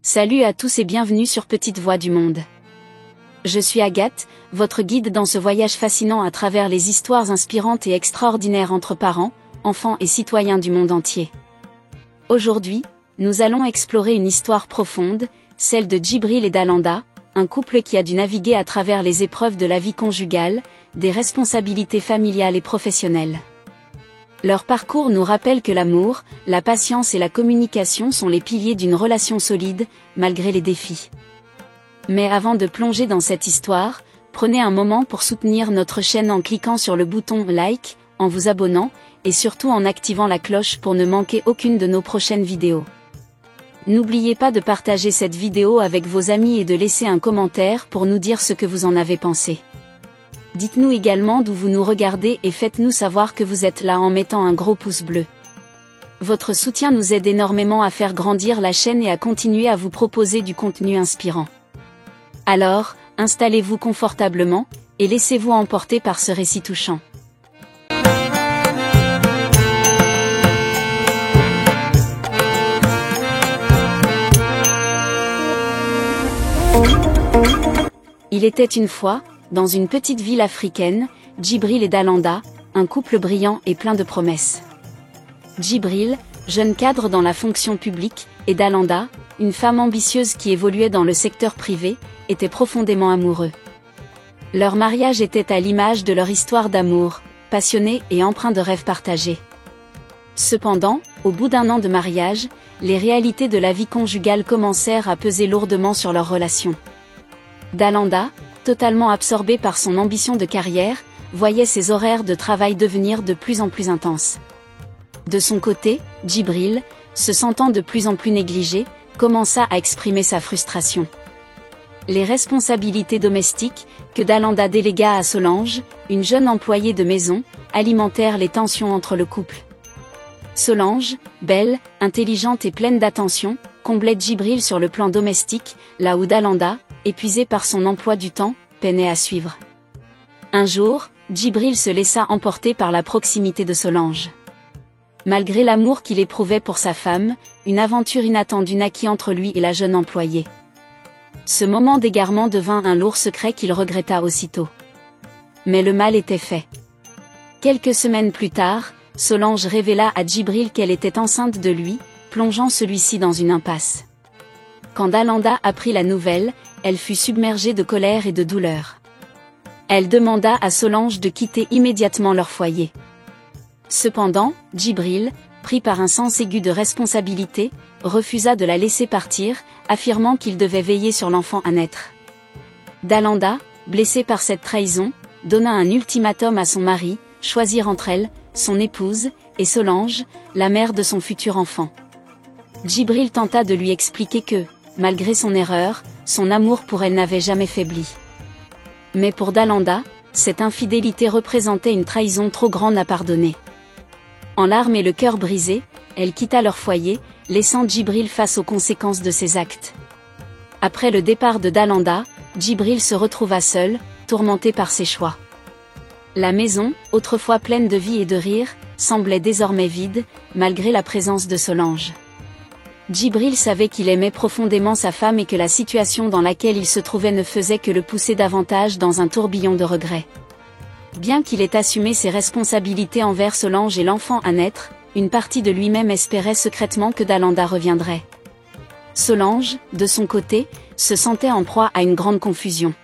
Salut à tous et bienvenue sur Petite Voix du Monde. Je suis Agathe, votre guide dans ce voyage fascinant à travers les histoires inspirantes et extraordinaires entre parents, enfants et citoyens du monde entier. Aujourd'hui, nous allons explorer une histoire profonde, celle de Djibril et Dalanda, un couple qui a dû naviguer à travers les épreuves de la vie conjugale, des responsabilités familiales et professionnelles. Leur parcours nous rappelle que l'amour, la patience et la communication sont les piliers d'une relation solide, malgré les défis. Mais avant de plonger dans cette histoire, prenez un moment pour soutenir notre chaîne en cliquant sur le bouton like, en vous abonnant, et surtout en activant la cloche pour ne manquer aucune de nos prochaines vidéos. N'oubliez pas de partager cette vidéo avec vos amis et de laisser un commentaire pour nous dire ce que vous en avez pensé. Dites-nous également d'où vous nous regardez et faites-nous savoir que vous êtes là en mettant un gros pouce bleu. Votre soutien nous aide énormément à faire grandir la chaîne et à continuer à vous proposer du contenu inspirant. Alors, installez-vous confortablement, et laissez-vous emporter par ce récit touchant. Il était une fois, dans une petite ville africaine, Djibril et Dalanda, un couple brillant et plein de promesses. Djibril, jeune cadre dans la fonction publique, et Dalanda, une femme ambitieuse qui évoluait dans le secteur privé, étaient profondément amoureux. Leur mariage était à l'image de leur histoire d'amour, passionné et empreint de rêves partagés. Cependant, au bout d'un an de mariage, les réalités de la vie conjugale commencèrent à peser lourdement sur leur relation. Dalanda, totalement absorbé par son ambition de carrière, voyait ses horaires de travail devenir de plus en plus intenses. De son côté, Djibril, se sentant de plus en plus négligé, commença à exprimer sa frustration. Les responsabilités domestiques, que Dalanda délégua à Solange, une jeune employée de maison, alimentèrent les tensions entre le couple. Solange, belle, intelligente et pleine d'attention, comblait Djibril sur le plan domestique, là où Dalanda, épuisé par son emploi du temps, peinait à suivre. Un jour, Djibril se laissa emporter par la proximité de Solange. Malgré l'amour qu'il éprouvait pour sa femme, une aventure inattendue naquit entre lui et la jeune employée. Ce moment d'égarement devint un lourd secret qu'il regretta aussitôt. Mais le mal était fait. Quelques semaines plus tard, Solange révéla à Djibril qu'elle était enceinte de lui, plongeant celui-ci dans une impasse. Quand Dalanda apprit la nouvelle, elle fut submergée de colère et de douleur. Elle demanda à Solange de quitter immédiatement leur foyer. Cependant, Djibril, pris par un sens aigu de responsabilité, refusa de la laisser partir, affirmant qu'il devait veiller sur l'enfant à naître. Dalanda, blessée par cette trahison, donna un ultimatum à son mari, choisir entre elle, son épouse, et Solange, la mère de son futur enfant. Djibril tenta de lui expliquer que, malgré son erreur, son amour pour elle n'avait jamais faibli. Mais pour Dalanda, cette infidélité représentait une trahison trop grande à pardonner. En larmes et le cœur brisé, elle quitta leur foyer, laissant Djibril face aux conséquences de ses actes. Après le départ de Dalanda, Djibril se retrouva seul, tourmenté par ses choix. La maison, autrefois pleine de vie et de rire, semblait désormais vide, malgré la présence de Solange. Djibril savait qu'il aimait profondément sa femme et que la situation dans laquelle il se trouvait ne faisait que le pousser davantage dans un tourbillon de regrets. Bien qu'il ait assumé ses responsabilités envers Solange et l'enfant à naître, une partie de lui-même espérait secrètement que Dalanda reviendrait. Solange, de son côté, se sentait en proie à une grande confusion.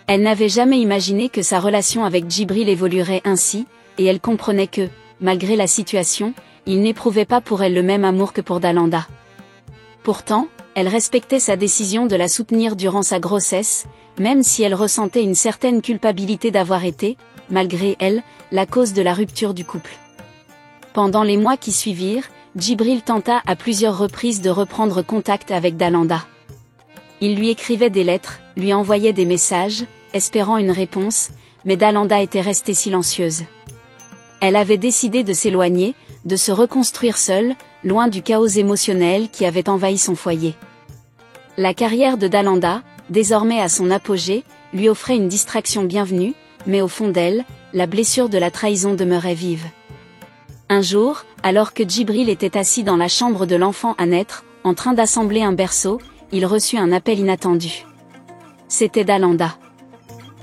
Elle n'avait jamais imaginé que sa relation avec Djibril évoluerait ainsi, et elle comprenait que, malgré la situation, il n'éprouvait pas pour elle le même amour que pour Dalanda. Pourtant, elle respectait sa décision de la soutenir durant sa grossesse, même si elle ressentait une certaine culpabilité d'avoir été, malgré elle, la cause de la rupture du couple. Pendant les mois qui suivirent, Djibril tenta à plusieurs reprises de reprendre contact avec Dalanda. Il lui écrivait des lettres, lui envoyait des messages, espérant une réponse, mais Dalanda était restée silencieuse. Elle avait décidé de s'éloigner, de se reconstruire seule, loin du chaos émotionnel qui avait envahi son foyer. La carrière de Dalanda, désormais à son apogée, lui offrait une distraction bienvenue, mais au fond d'elle, la blessure de la trahison demeurait vive. Un jour, alors que Djibril était assis dans la chambre de l'enfant à naître, en train d'assembler un berceau, il reçut un appel inattendu. C'était Dalanda.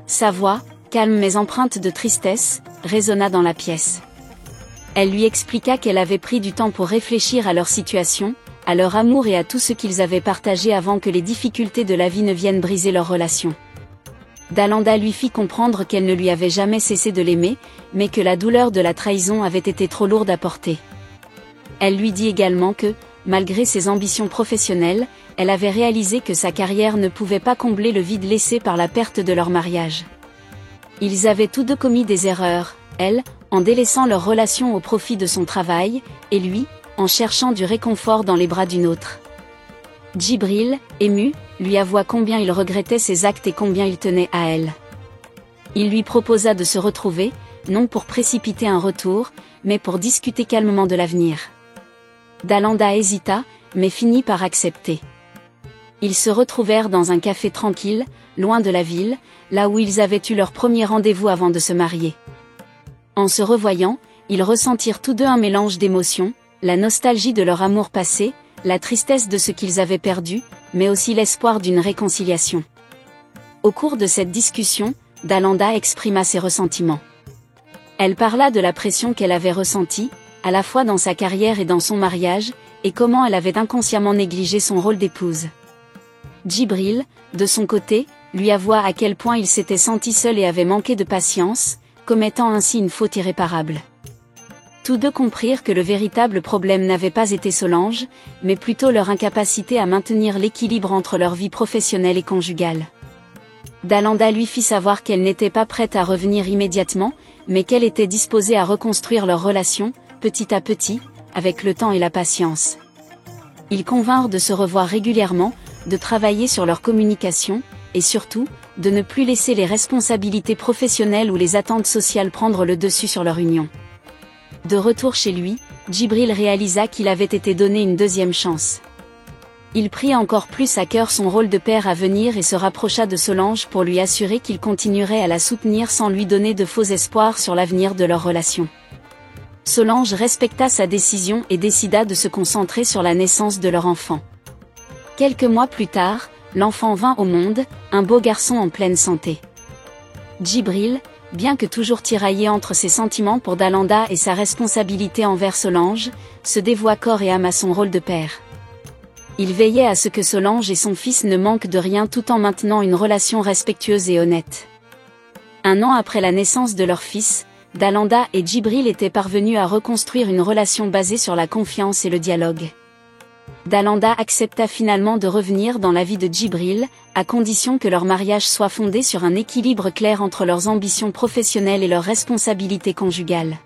Sa voix, calme mais empreinte de tristesse, résonna dans la pièce. Elle lui expliqua qu'elle avait pris du temps pour réfléchir à leur situation, à leur amour et à tout ce qu'ils avaient partagé avant que les difficultés de la vie ne viennent briser leur relation. Dalanda lui fit comprendre qu'elle ne lui avait jamais cessé de l'aimer, mais que la douleur de la trahison avait été trop lourde à porter. Elle lui dit également que, malgré ses ambitions professionnelles, elle avait réalisé que sa carrière ne pouvait pas combler le vide laissé par la perte de leur mariage. Ils avaient tous deux commis des erreurs, elle, en délaissant leur relation au profit de son travail, et lui, en cherchant du réconfort dans les bras d'une autre. Djibril, ému, lui avoua combien il regrettait ses actes et combien il tenait à elle. Il lui proposa de se retrouver, non pour précipiter un retour, mais pour discuter calmement de l'avenir. Dalanda hésita, mais finit par accepter. Ils se retrouvèrent dans un café tranquille, loin de la ville, là où ils avaient eu leur premier rendez-vous avant de se marier. En se revoyant, ils ressentirent tous deux un mélange d'émotions, la nostalgie de leur amour passé, la tristesse de ce qu'ils avaient perdu, mais aussi l'espoir d'une réconciliation. Au cours de cette discussion, Dalanda exprima ses ressentiments. Elle parla de la pression qu'elle avait ressentie, à la fois dans sa carrière et dans son mariage, et comment elle avait inconsciemment négligé son rôle d'épouse. Djibril, de son côté, lui avoua à quel point il s'était senti seul et avait manqué de patience, commettant ainsi une faute irréparable. Tous deux comprirent que le véritable problème n'avait pas été Solange, mais plutôt leur incapacité à maintenir l'équilibre entre leur vie professionnelle et conjugale. Dalanda lui fit savoir qu'elle n'était pas prête à revenir immédiatement, mais qu'elle était disposée à reconstruire leur relation, petit à petit, avec le temps et la patience. Ils convinrent de se revoir régulièrement, de travailler sur leur communication, et surtout, de ne plus laisser les responsabilités professionnelles ou les attentes sociales prendre le dessus sur leur union. De retour chez lui, Djibril réalisa qu'il avait été donné une deuxième chance. Il prit encore plus à cœur son rôle de père à venir et se rapprocha de Solange pour lui assurer qu'il continuerait à la soutenir sans lui donner de faux espoirs sur l'avenir de leur relation. Solange respecta sa décision et décida de se concentrer sur la naissance de leur enfant. Quelques mois plus tard, l'enfant vint au monde, un beau garçon en pleine santé. Djibril, bien que toujours tiraillé entre ses sentiments pour Dalanda et sa responsabilité envers Solange, se dévoua corps et âme à son rôle de père. Il veillait à ce que Solange et son fils ne manquent de rien tout en maintenant une relation respectueuse et honnête. Un an après la naissance de leur fils, Dalanda et Djibril étaient parvenus à reconstruire une relation basée sur la confiance et le dialogue. Dalanda accepta finalement de revenir dans la vie de Djibril, à condition que leur mariage soit fondé sur un équilibre clair entre leurs ambitions professionnelles et leurs responsabilités conjugales.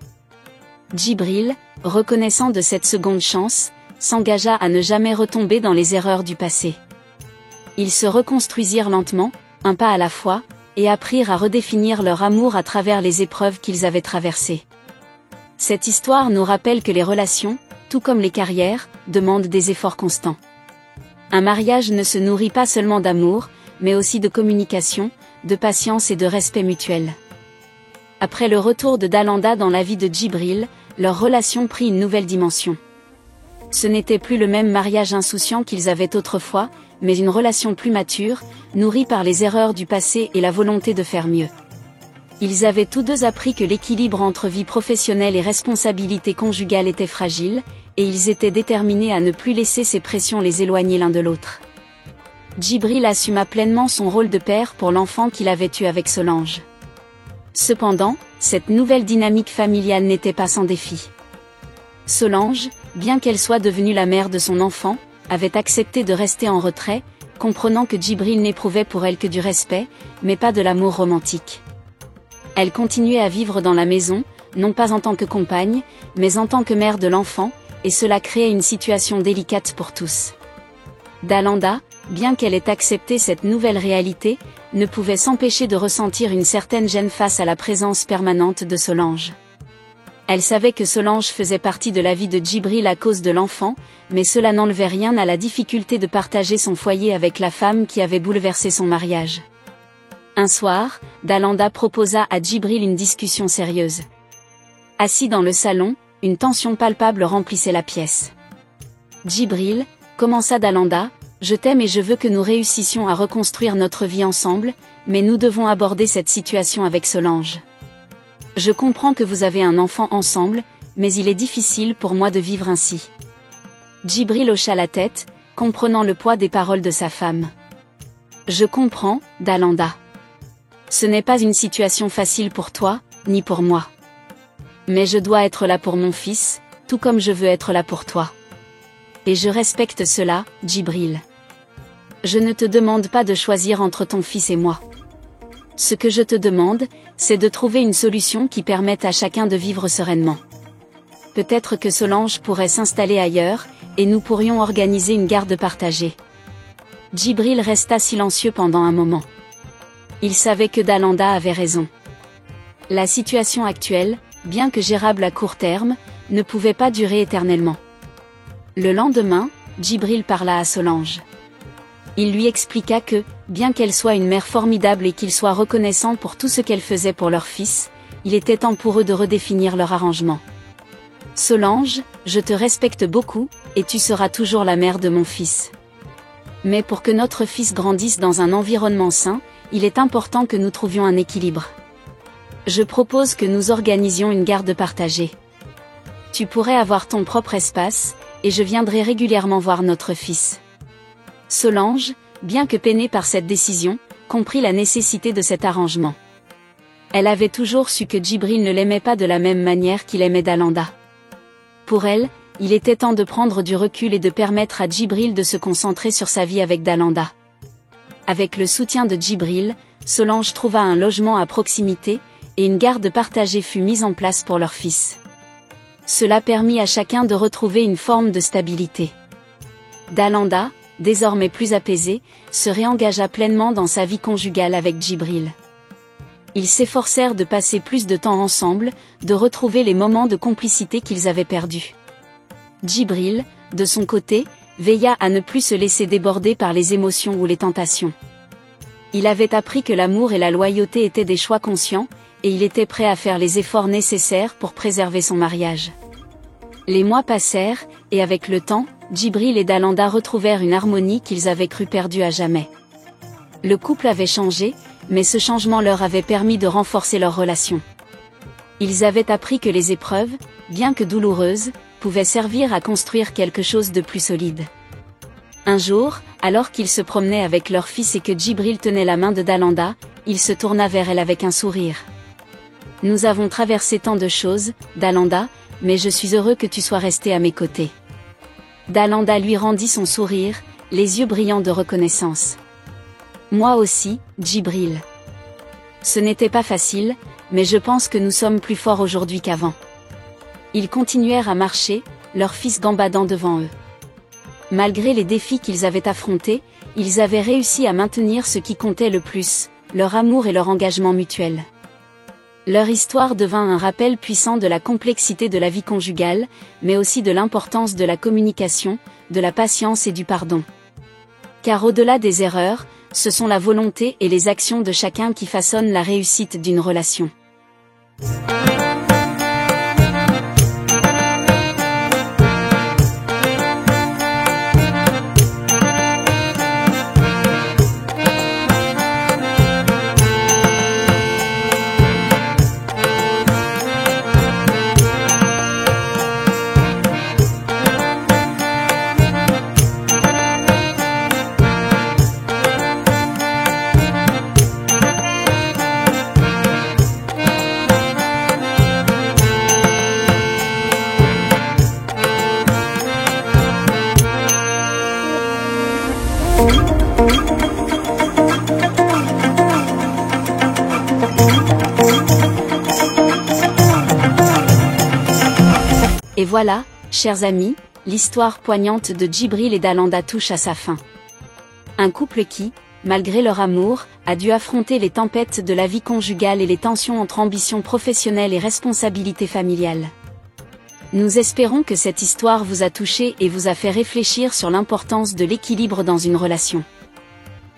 Djibril, reconnaissant de cette seconde chance, s'engagea à ne jamais retomber dans les erreurs du passé. Ils se reconstruisirent lentement, un pas à la fois, et apprirent à redéfinir leur amour à travers les épreuves qu'ils avaient traversées. Cette histoire nous rappelle que les relations, tout comme les carrières, demandent des efforts constants. Un mariage ne se nourrit pas seulement d'amour, mais aussi de communication, de patience et de respect mutuel. Après le retour de Dalanda dans la vie de Djibril, leur relation prit une nouvelle dimension. Ce n'était plus le même mariage insouciant qu'ils avaient autrefois, mais une relation plus mature, nourrie par les erreurs du passé et la volonté de faire mieux. Ils avaient tous deux appris que l'équilibre entre vie professionnelle et responsabilité conjugale était fragile, et ils étaient déterminés à ne plus laisser ces pressions les éloigner l'un de l'autre. Djibril assuma pleinement son rôle de père pour l'enfant qu'il avait eu avec Solange. Cependant, cette nouvelle dynamique familiale n'était pas sans défi. Solange, bien qu'elle soit devenue la mère de son enfant, avait accepté de rester en retrait, comprenant que Djibril n'éprouvait pour elle que du respect, mais pas de l'amour romantique. Elle continuait à vivre dans la maison, non pas en tant que compagne, mais en tant que mère de l'enfant, et cela créait une situation délicate pour tous. Dalanda, bien qu'elle ait accepté cette nouvelle réalité, ne pouvait s'empêcher de ressentir une certaine gêne face à la présence permanente de Solange. Elle savait que Solange faisait partie de la vie de Djibril à cause de l'enfant, mais cela n'enlevait rien à la difficulté de partager son foyer avec la femme qui avait bouleversé son mariage. Un soir, Dalanda proposa à Djibril une discussion sérieuse. Assis dans le salon, une tension palpable remplissait la pièce. Djibril, Commença Dalanda, je t'aime et je veux que nous réussissions à reconstruire notre vie ensemble, mais nous devons aborder cette situation avec Solange. Je comprends que vous avez un enfant ensemble, mais il est difficile pour moi de vivre ainsi. Djibril hocha la tête, comprenant le poids des paroles de sa femme. Je comprends, Dalanda. Ce n'est pas une situation facile pour toi, ni pour moi. Mais je dois être là pour mon fils, tout comme je veux être là pour toi. Et je respecte cela, Djibril. Je ne te demande pas de choisir entre ton fils et moi. Ce que je te demande, c'est de trouver une solution qui permette à chacun de vivre sereinement. Peut-être que Solange pourrait s'installer ailleurs, et nous pourrions organiser une garde partagée. Djibril resta silencieux pendant un moment. Il savait que Dalanda avait raison. La situation actuelle, bien que gérable à court terme, ne pouvait pas durer éternellement. Le lendemain, Djibril parla à Solange. Il lui expliqua que, bien qu'elle soit une mère formidable et qu'il soit reconnaissant pour tout ce qu'elle faisait pour leur fils, il était temps pour eux de redéfinir leur arrangement. Solange, je te respecte beaucoup, et tu seras toujours la mère de mon fils. Mais pour que notre fils grandisse dans un environnement sain, il est important que nous trouvions un équilibre. Je propose que nous organisions une garde partagée. Tu pourrais avoir ton propre espace, et je viendrai régulièrement voir notre fils. Solange, bien que peinée par cette décision, comprit la nécessité de cet arrangement. Elle avait toujours su que Djibril ne l'aimait pas de la même manière qu'il aimait Dalanda. Pour elle, il était temps de prendre du recul et de permettre à Djibril de se concentrer sur sa vie avec Dalanda. Avec le soutien de Djibril, Solange trouva un logement à proximité, et une garde partagée fut mise en place pour leur fils. Cela permit à chacun de retrouver une forme de stabilité. Dalanda, désormais plus apaisé, se réengagea pleinement dans sa vie conjugale avec Djibril. Ils s'efforcèrent de passer plus de temps ensemble, de retrouver les moments de complicité qu'ils avaient perdus. Djibril, de son côté, veilla à ne plus se laisser déborder par les émotions ou les tentations. Il avait appris que l'amour et la loyauté étaient des choix conscients, et il était prêt à faire les efforts nécessaires pour préserver son mariage. Les mois passèrent, et avec le temps, Djibril et Dalanda retrouvèrent une harmonie qu'ils avaient cru perdue à jamais. Le couple avait changé, mais ce changement leur avait permis de renforcer leur relation. Ils avaient appris que les épreuves, bien que douloureuses, pouvaient servir à construire quelque chose de plus solide. Un jour, alors qu'ils se promenaient avec leur fils et que Djibril tenait la main de Dalanda, il se tourna vers elle avec un sourire. « Nous avons traversé tant de choses, Dalanda, mais je suis heureux que tu sois resté à mes côtés. » Dalanda lui rendit son sourire, les yeux brillants de reconnaissance. « Moi aussi, Djibril. Ce n'était pas facile, mais je pense que nous sommes plus forts aujourd'hui qu'avant. » Ils continuèrent à marcher, leur fils gambadant devant eux. Malgré les défis qu'ils avaient affrontés, ils avaient réussi à maintenir ce qui comptait le plus, leur amour et leur engagement mutuel. Leur histoire devint un rappel puissant de la complexité de la vie conjugale, mais aussi de l'importance de la communication, de la patience et du pardon. Car au-delà des erreurs, ce sont la volonté et les actions de chacun qui façonnent la réussite d'une relation. Et voilà, chers amis, l'histoire poignante de Djibril et Dalanda touche à sa fin. Un couple qui, malgré leur amour, a dû affronter les tempêtes de la vie conjugale et les tensions entre ambition professionnelle et responsabilité familiale. Nous espérons que cette histoire vous a touché et vous a fait réfléchir sur l'importance de l'équilibre dans une relation.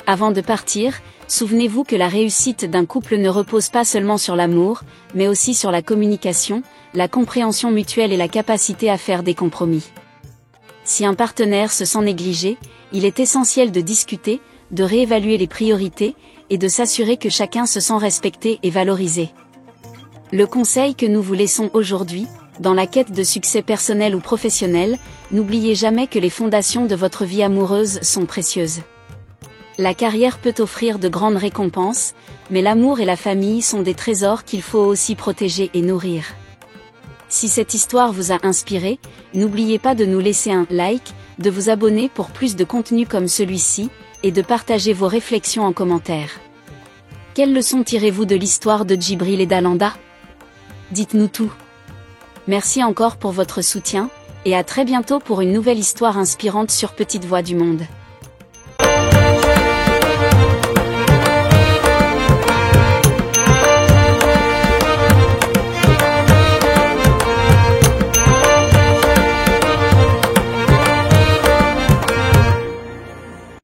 Avant de partir, souvenez-vous que la réussite d'un couple ne repose pas seulement sur l'amour, mais aussi sur la communication, la compréhension mutuelle et la capacité à faire des compromis. Si un partenaire se sent négligé, il est essentiel de discuter, de réévaluer les priorités, et de s'assurer que chacun se sent respecté et valorisé. Le conseil que nous vous laissons aujourd'hui, dans la quête de succès personnel ou professionnel, n'oubliez jamais que les fondations de votre vie amoureuse sont précieuses. La carrière peut offrir de grandes récompenses, mais l'amour et la famille sont des trésors qu'il faut aussi protéger et nourrir. Si cette histoire vous a inspiré, n'oubliez pas de nous laisser un like, de vous abonner pour plus de contenu comme celui-ci, et de partager vos réflexions en commentaire. Quelles leçons tirez-vous de l'histoire de Djibril et Dalanda? Dites-nous tout. Merci encore pour votre soutien, et à très bientôt pour une nouvelle histoire inspirante sur Petite Voix du Monde.